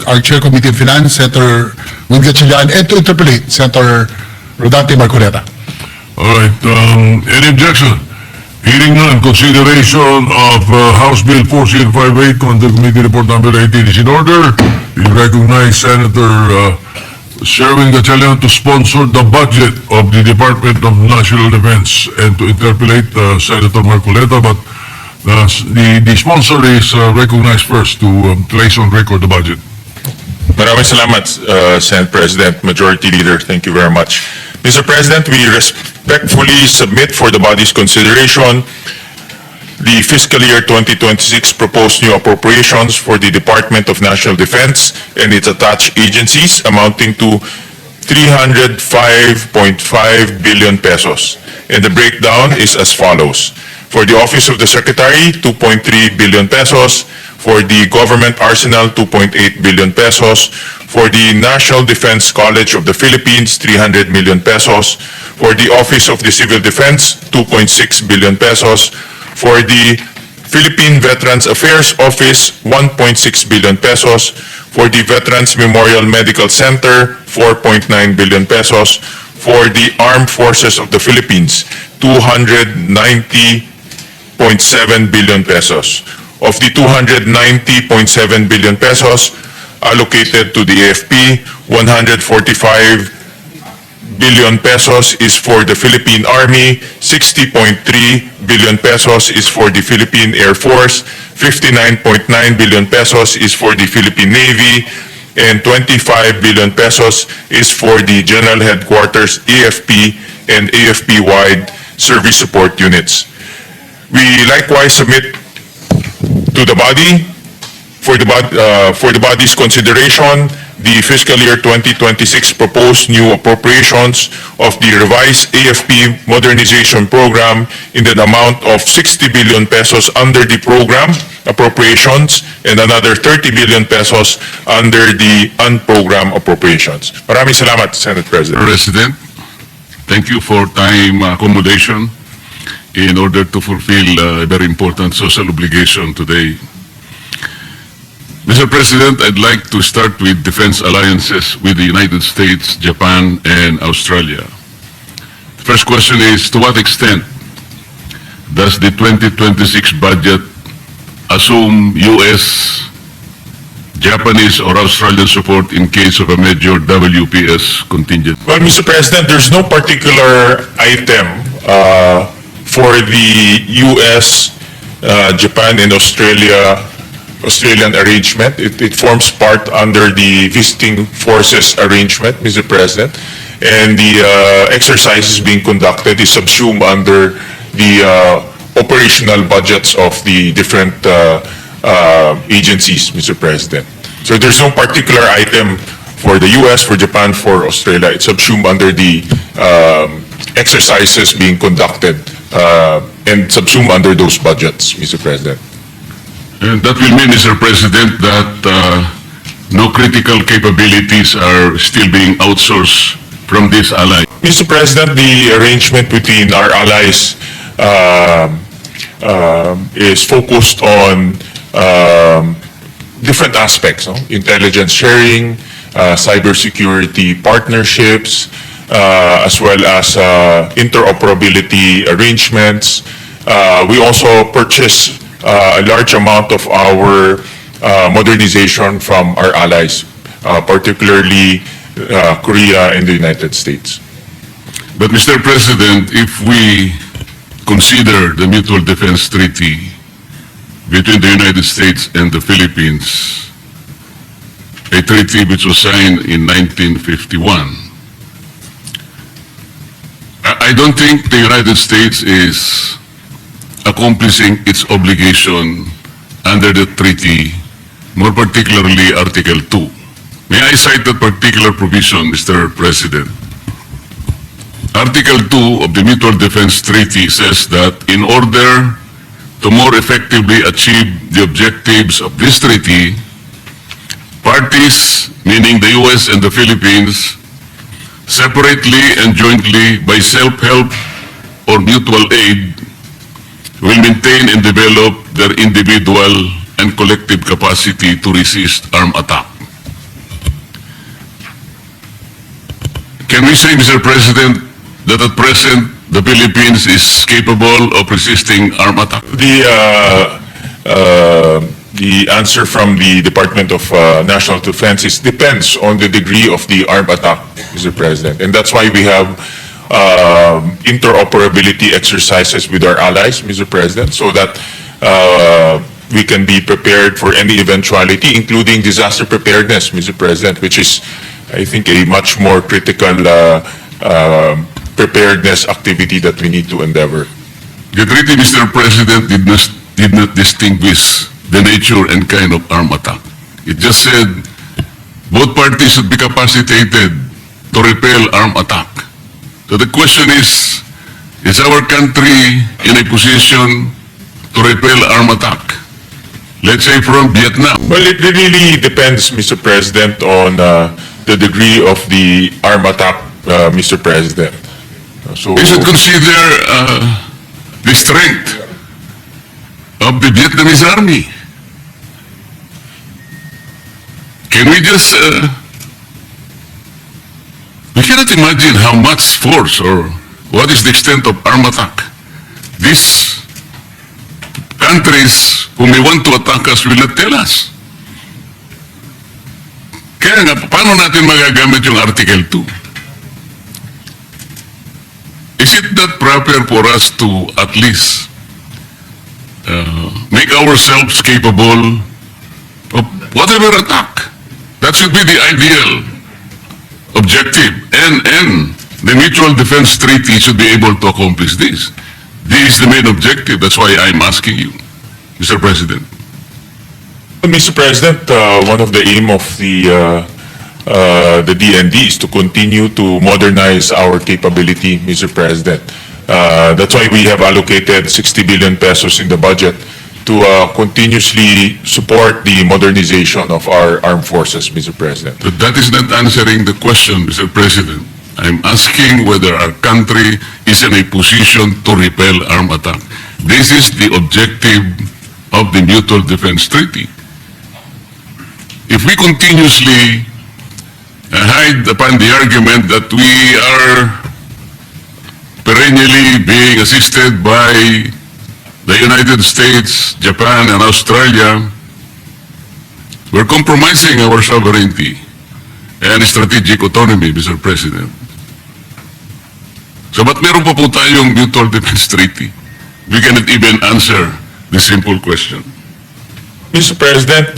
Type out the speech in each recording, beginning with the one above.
our Chair Committee of Finance, Senator Gatchlian, and to interpolate, Senator Rodante Marcoleta. All right. Any objection? Hearing none, consideration of House Bill 4058 on the committee report number 18 is in order. We recognize Senator Sherwin Gatchlian to sponsor the budget of the Department of National Defense and to interpolate Senator Marcoleta, but the sponsor is recognized first to place on record the budget. Maraming salamat, Senate President, Majority Leader. Thank you very much. Mr. President, we respectfully submit for the body's consideration the fiscal year 2026 proposed new appropriations for the Department of National Defense and its attached agencies amounting to 305.5 billion pesos. And the breakdown is as follows. For the Office of the Secretary, 2.3 billion pesos. For the Government Arsenal, 2.8 billion pesos. For the National Defense College of the Philippines, 300 million pesos. For the Office of the Civil Defense, 2.6 billion pesos. For the Philippine Veterans Affairs Office, 1.6 billion pesos. For the Veterans Memorial Medical Center, 4.9 billion pesos. For the Armed Forces of the Philippines, 290.7 billion pesos. Of the 290.7 billion pesos allocated to the AFP, 145 billion pesos is for the Philippine Army, 60.3 billion pesos is for the Philippine Air Force, 59.9 billion pesos is for the Philippine Navy, and 25 billion pesos is for the General Headquarters AFP and AFP-wide service support units. We likewise submit to the body for the body's consideration the fiscal year 2026 proposed new appropriations of the revised AFP modernization program in the amount of 60 billion pesos under the program appropriations and another 30 billion pesos under the unprogrammed appropriations. Maraming salamat, Senate President. President, thank you for time accommodation in order to fulfill a very important social obligation today. Mr. President, I'd like to start with defense alliances with the United States, Japan, and Australia. The first question is, to what extent does the 2026 budget assume U.S., Japanese, or Australian support in case of a major WPS contingent? Well, Mr. President, there's no particular item for the U.S., Japan, and Australian arrangement. It forms part under the visiting forces arrangement, Mr. President. And the exercises being conducted is subsumed under the operational budgets of the different agencies, Mr. President. So there's no particular item for the U.S., for Japan, for Australia. It's subsumed under the exercises being conducted and subsumed under those budgets, Mr. President. And that will mean, Mr. President, that no critical capabilities are still being outsourced from this ally. Mr. President, the arrangement between our allies is focused on different aspects, no? Intelligence sharing, cybersecurity partnerships, as well as interoperability arrangements. We also purchase a large amount of our modernization from our allies, particularly Korea and the United States. But, Mr. President, if we consider the Mutual Defense Treaty between the United States and the Philippines, a treaty which was signed in 1951, I don't think the United States is accomplishing its obligation under the treaty, more particularly Article 2. May I cite that particular provision, Mr. President? Article 2 of the Mutual Defense Treaty says that in order to more effectively achieve the objectives of this treaty, parties, meaning the U.S. and the Philippines, separately and jointly by self-help or mutual aid, will maintain and develop their individual and collective capacity to resist armed attack. Can we say, Mr. President, that at present the Philippines is capable of resisting armed attack? The answer from the Department of National Defense is depends on the degree of the armed attack, Mr. President. And that's why we have interoperability exercises with our allies, Mr. President, so that we can be prepared for any eventuality, including disaster preparedness, Mr. President, which is, I think, a much more critical preparedness activity that we need to endeavor. The treaty, Mr. President, did not distinguish the nature and kind of armed attack. It just said both parties should be capacitated to repel armed attack. So the question is our country in a position to repel armed attack? Let's say from Vietnam. Well, it really depends, Mr. President, on the degree of the armed attack, Mr. President. So, We should consider the strength of the Vietnamese army. Can we just, we cannot imagine how much force or what is the extent of armed attack. These countries who may want to attack us will not tell us. Kaya nga, paano natin magagamit yung Article 2? Is it not proper for us to at least make ourselves capable of whatever attack? That should be the ideal objective. And the Mutual Defense Treaty should be able to accomplish this. This is the main objective. That's why I'm asking you, Mr. President. Mr. President, one of the aim of the DND is to continue to modernize our capability, Mr. President. That's why we have allocated 60 billion pesos in the budget to continuously support the modernization of our armed forces, Mr. President. But that is not answering the question, Mr. President. I'm asking whether our country is in a position to repel armed attack. This is the objective of the Mutual Defense Treaty. If we continuously hide upon the argument that we are perennially being assisted by the United States, Japan, and Australia, we're compromising our sovereignty and strategic autonomy, Mr. President. So ba't meron pa po tayong Mutual Defense Treaty? We cannot even answer the simple question. Mr. President,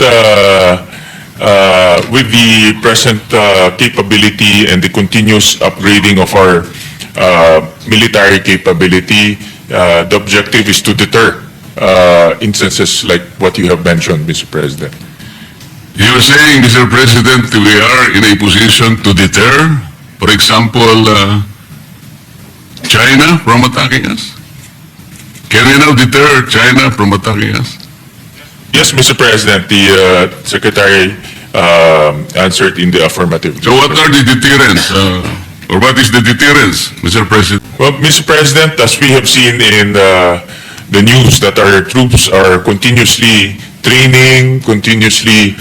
with the present capability and the continuous upgrading of our military capability, the objective is to deter instances like what you have mentioned, Mr. President. You're saying, Mr. President, we are in a position to deter, for example, China from attacking us? Can we now deter China from attacking us? Yes, Mr. President, the Secretary answered in the affirmative. So what are the deterrents? Or what is the deterrence, Mr. President? Well, Mr. President, as we have seen in the news that our troops are continuously training, continuously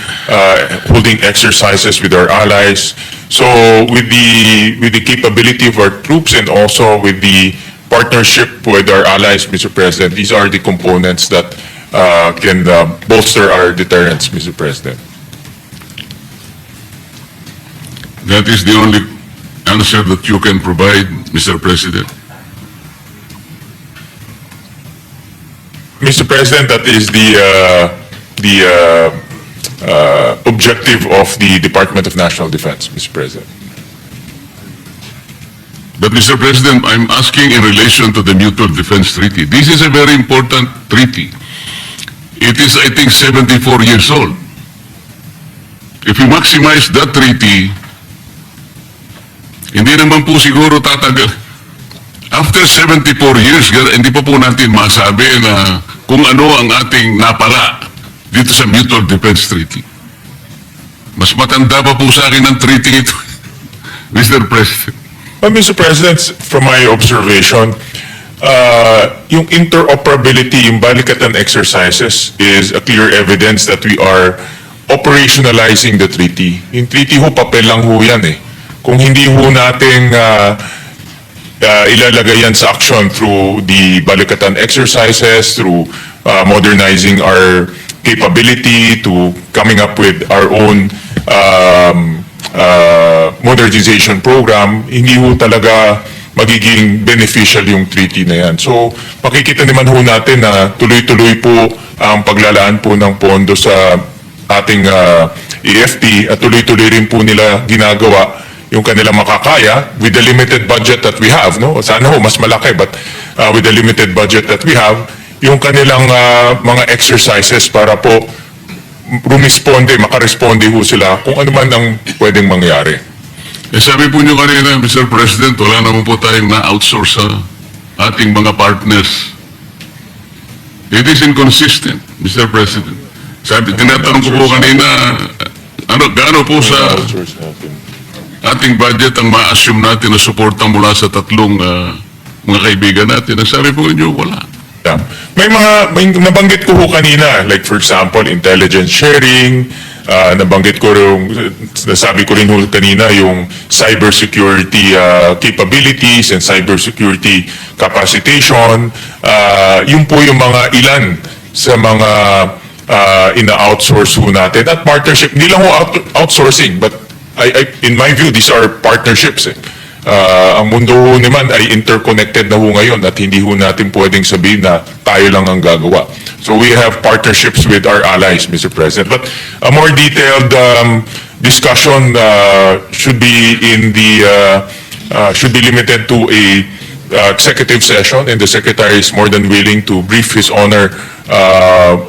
holding exercises with our allies. So with the capability of our troops and also with the partnership with our allies, Mr. President, these are the components that can bolster our deterrence, Mr. President. That is the only answer that you can provide, Mr. President. Mr. President, that is the objective of the Department of National Defense, Mr. President. But, Mr. President, I'm asking in relation to the Mutual Defense Treaty. This is a very important treaty. It is, I think, 74 years old. If we maximize that treaty, hindi naman po siguro tatagal. After 74 years, hindi pa po natin masabi na kung ano ang ating napala dito sa Mutual Defense Treaty. Mas matanda pa po sa akin ang treaty ito, Mr. President. Well, Mr. President, from my observation, yung interoperability, yung balikatan exercises is a clear evidence that we are operationalizing the treaty. Yung treaty ho, papel lang ho yan eh. kung hindi ho natin ilalagay yan sa action through the balikatan exercises, through modernizing our capability, to coming up with our own modernization program, hindi ho talaga magiging beneficial yung treaty na yan. So, makikita naman ho natin na tuloy-tuloy po ang paglalaan po ng pondo sa ating EFP at tuloy-tuloy rin po nila ginagawa yung kanilang makakaya with the limited budget that we have, no? Sana ho mas malaki, but with the limited budget that we have, yung kanilang mga exercises para po makaresponde ho sila kung ano man ang pwedeng mangyari. Sabi po niyo kanina, Mr. President, wala naman po tayong na-outsource sa ating mga partners. It is inconsistent, Mr. President. Sabi, tinatanong ko po kanina, gaano po sa ating budget ang ma-assume natin na suporta mula sa tatlong mga kaibigan natin? Ang sabi po niyo, wala. Yeah. May nabanggit ko ho kanina, like for example, intelligence sharing, nabanggit ko rin, nasabi ko rin ho kanina yung cybersecurity capabilities and cybersecurity capacitation. Yun po yung mga ilan sa mga ina-outsource ho natin. At partnership, hindi lang ho outsourcing, but in my view, these are partnerships. Ang mundo ho naman ay interconnected na ho ngayon at hindi ho natin pwedeng sabihin na tayo lang ang gagawa. So we have partnerships with our allies, Mr. President. But a more detailed discussion should be limited to a executive session, and the Secretary is more than willing to brief His Honor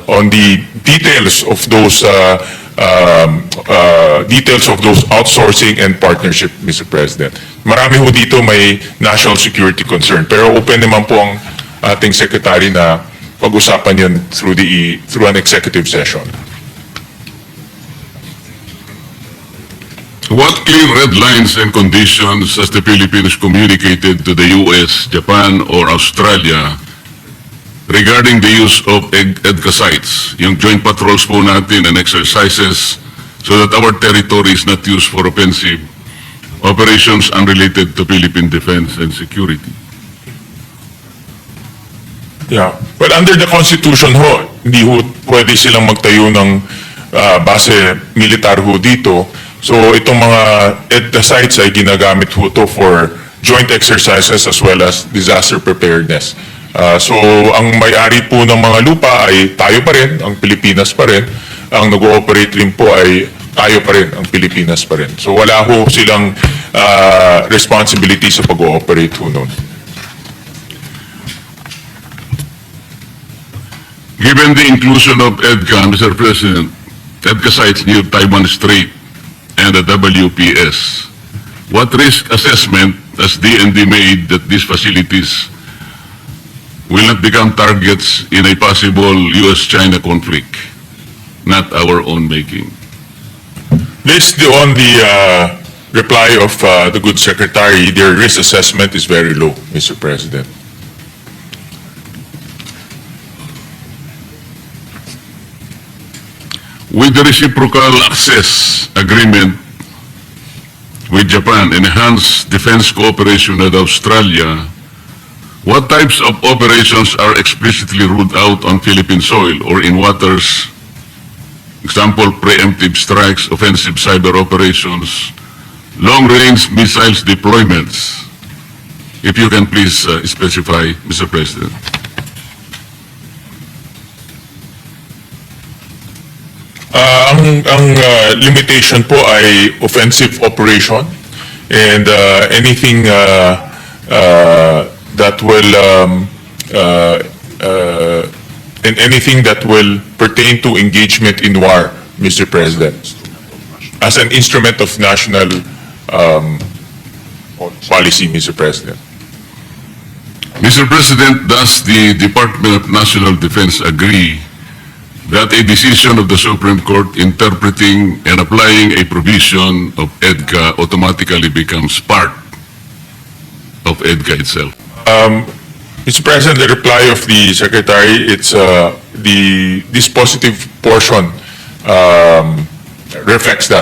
on the details of those outsourcing and partnership, Mr. President. Marami ho dito may national security concern, pero open naman po ang ating Secretary na pag-usapan yan through an executive session. What clear red lines and conditions has the Philippines communicated to the US, Japan, or Australia regarding the use of EDCA sites, yung joint patrols po natin and exercises, so that our territory is not used for offensive operations unrelated to Philippine defense and security? Yeah. Well, under the Constitution ho, hindi ho pwede silang magtayo ng base militar ho dito. So itong mga EDCA sites ay ginagamit ho to for joint exercises as well as disaster preparedness. So ang may-ari po ng mga lupa ay tayo pa rin, ang Pilipinas pa rin. Ang nag-ooperate rin po ay tayo pa rin, ang Pilipinas pa rin. So wala ho silang responsibility sa pag-ooperate ho nun. Given the inclusion of EDCA, Mr. President, EDCA sites near Taiwan Strait and the WPS, what risk assessment has DND made that these facilities will not become targets in a possible US-China conflict, not our own making? Based on the reply of the good secretary, their risk assessment is very low, Mr. President. With the reciprocal access agreement with Japan, enhanced defense cooperation with Australia, what types of operations are explicitly ruled out on Philippine soil or in waters? Example, preemptive strikes, offensive cyber operations, long-range missiles deployments. If you can please specify, Mr. President. Ang limitation po ay offensive operation and anything that will and anything that will pertain to engagement in war, Mr. President, as an instrument of national policy, Mr. President. Mr. President, does the Department of National Defense agree that a decision of the Supreme Court interpreting and applying a provision of EDCA automatically becomes part of EDCA itself? Mr. President, the reply of the Secretary, it's this positive portion reflects that.